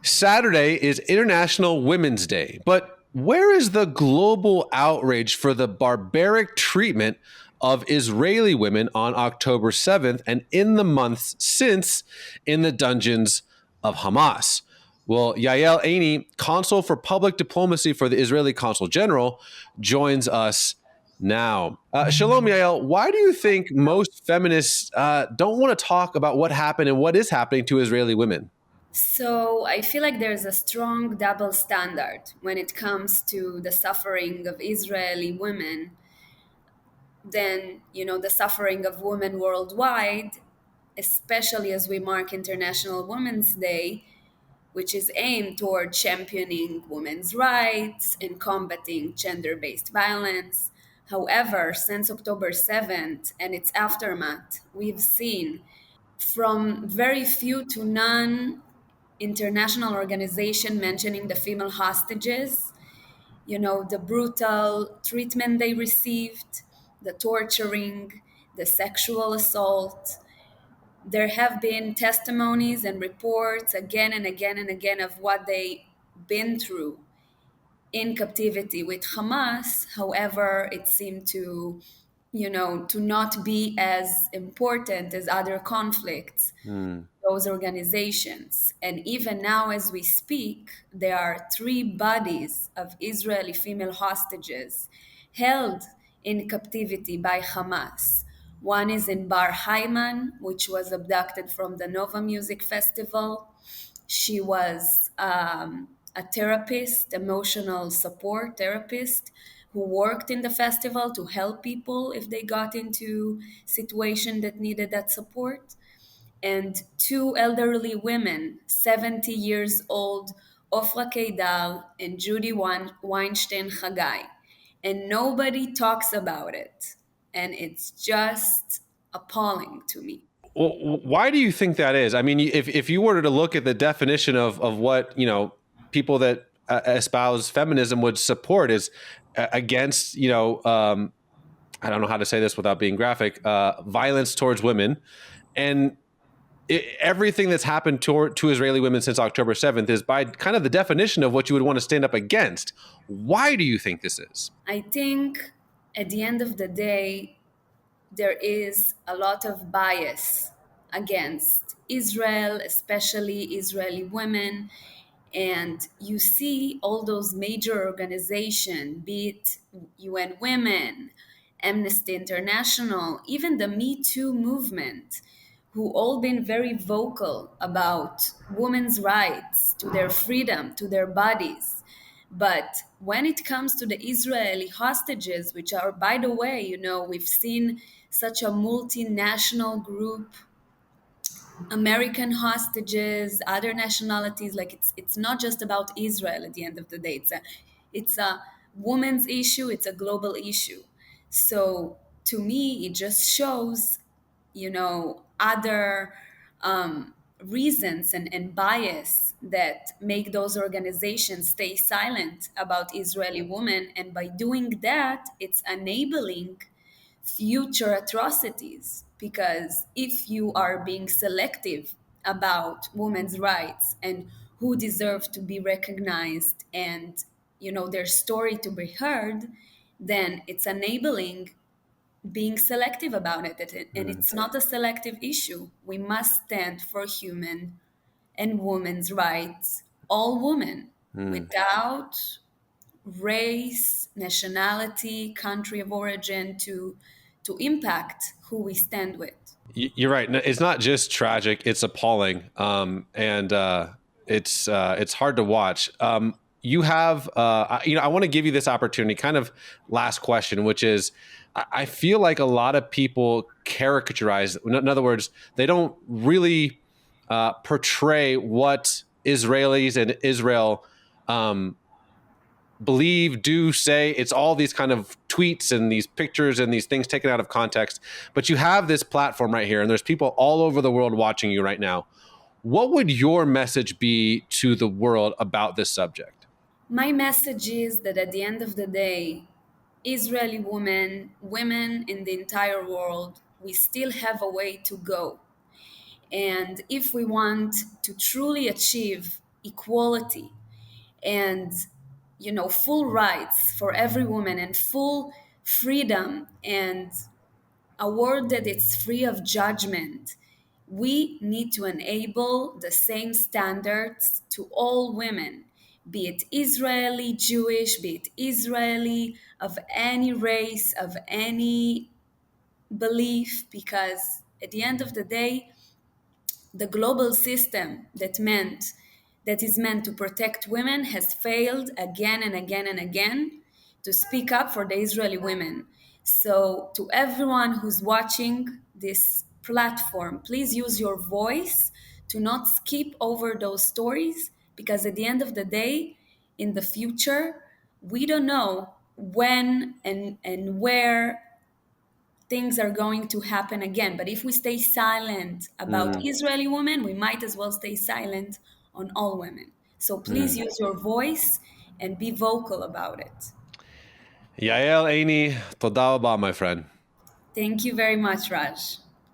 Saturday is International Women's Day, but where is the global outrage for the barbaric treatment of Israeli women on October 7th and in the months since in the dungeons of Hamas? Well, Yael Eini, Consul for Public Diplomacy for the Israeli Consul General, joins us now. Shalom, Yael. Why do you think most feminists don't want to talk about what happened and what is happening to Israeli women? So I feel like there's a strong double standard when it comes to the suffering of Israeli women than, the suffering of women worldwide, especially as we mark International Women's Day, which is aimed toward championing women's rights and combating gender-based violence. However, since October 7th and its aftermath, we've seen from very few to none international organization mentioning the female hostages, the brutal treatment they received, the torturing, the sexual assault. There have been testimonies and reports again and again and again of what they been through in captivity with Hamas. However, it seemed to not be as important as other conflicts, Hmm. those organizations. And even now, as we speak, there are three bodies of Israeli female hostages held in captivity by Hamas. One is in Bar Haiman, which was abducted from the Nova Music Festival. She was a therapist, emotional support therapist, who worked in the festival to help people if they got into situation that needed that support. And two elderly women, 70 years old, Ofra Keidar and Judy Weinstein Chagai. And nobody talks about it. And it's just appalling to me. Well, why do you think that is? I mean, if you were to look at the definition of what people that espouse feminism would support is against I don't know how to say this without being graphic, violence towards women, and everything that's happened to Israeli women since October 7th is by kind of the definition of what you would want to stand up against. Why do you think this is? I think at the end of the day, there is a lot of bias against Israel, especially Israeli women. And you see all those major organizations, be it UN Women, Amnesty International, even the Me Too movement, who all been very vocal about women's rights to their freedom, to their bodies. But when it comes to the Israeli hostages, which are, by the way, we've seen such a multinational group, American hostages, other nationalities, like it's not just about Israel at the end of the day. It's a women's issue, it's a global issue. So to me, it just shows, other reasons and bias that make those organizations stay silent about Israeli women. And by doing that, it's enabling future atrocities. Because if you are being selective about women's rights and who deserve to be recognized and their story to be heard, then it's enabling being selective about it. And Mm. it's not a selective issue. We must stand for human and women's rights, all women, Mm. without race, nationality, country of origin, to impact who we stand with. You're right. It's not just tragic; it's appalling, and it's hard to watch. You have, I want to give you this opportunity. Kind of last question, which is, I feel like a lot of people caricaturize. In other words, they don't really portray what Israelis and Israel believe, do, say. It's all these kind of tweets and these pictures and these things taken out of context. But you have this platform right here, and there's people all over the world watching you right now. What would your message be to the world about this subject? My message is that at the end of the day, Israeli women in the entire world, we still have a way to go. And if we want to truly achieve equality and full rights for every woman and full freedom and a world that it's free of judgment, we need to enable the same standards to all women, be it Israeli, Jewish, be it Israeli, of any race, of any belief, because at the end of the day, the global system that is meant to protect women has failed again and again and again to speak up for the Israeli women. So to everyone who's watching this platform, please use your voice to not skip over those stories, because at the end of the day, in the future, we don't know when and where things are going to happen again. But if we stay silent about Mm, Israeli women, we might as well stay silent on all women. So please mm. use your voice and be vocal about it. Yael Eini, toda rabah, my friend. Thank you very much, Raj.